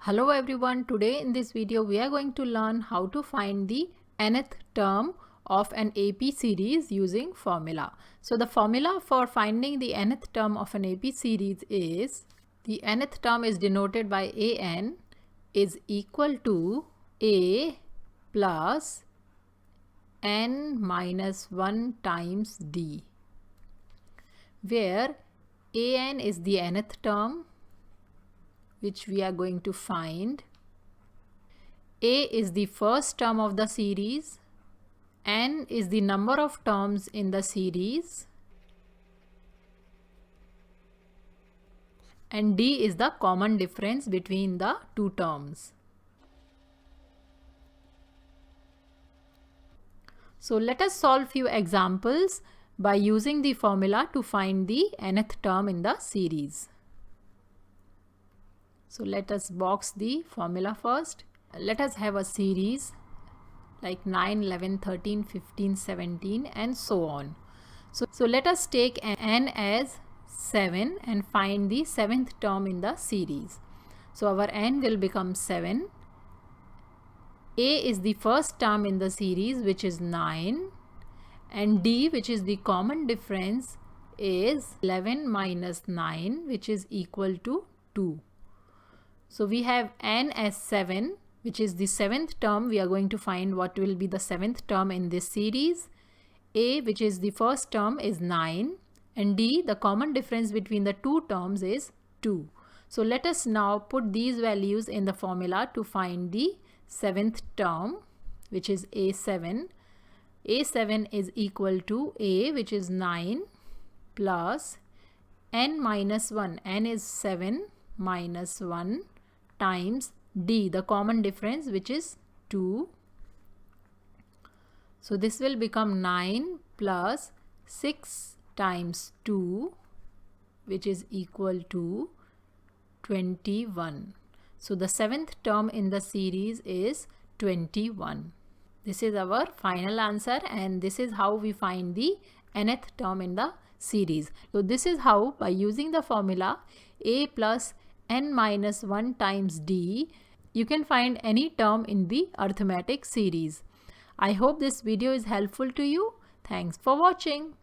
Hello everyone, today in this video we are going to learn how to find the nth term of an AP series using formula. So the formula for finding the nth term of an AP series is, the nth term is denoted by an is equal to a plus n minus 1 times d, where an is the nth term which we are going to find. A is the first term of the series, n is the number of terms in the series, and d is the common difference between the two terms. So let us solve few examples by using the formula to find the nth term in the series. So let us box the formula first. Let us have a series like 9, 11, 13, 15, 17 and so on. So let us take n as 7 and find the 7th term in the series. So our n will become 7. A is the first term in the series, which is 9, and d, which is the common difference, is 11 minus 9, which is equal to 2. So we have n as 7, which is the 7th term. We are going to find what will be the 7th term in this series. A, which is the first term, is 9, and d, the common difference between the two terms, is 2. So let us now put these values in the formula to find the 7th term, which is a7. a7 is equal to a, which is 9, plus n minus 1. n is 7 minus 1 times d, the common difference, which is 2. So this will become 9 plus 6 times 2, which is equal to 21. So the 7th term in the series is 21. This is our final answer, and this is how we find the nth term in the series. So this is how, by using the formula a plus n minus 1 times d, you can find any term in the arithmetic series. I hope this video is helpful to you. Thanks for watching.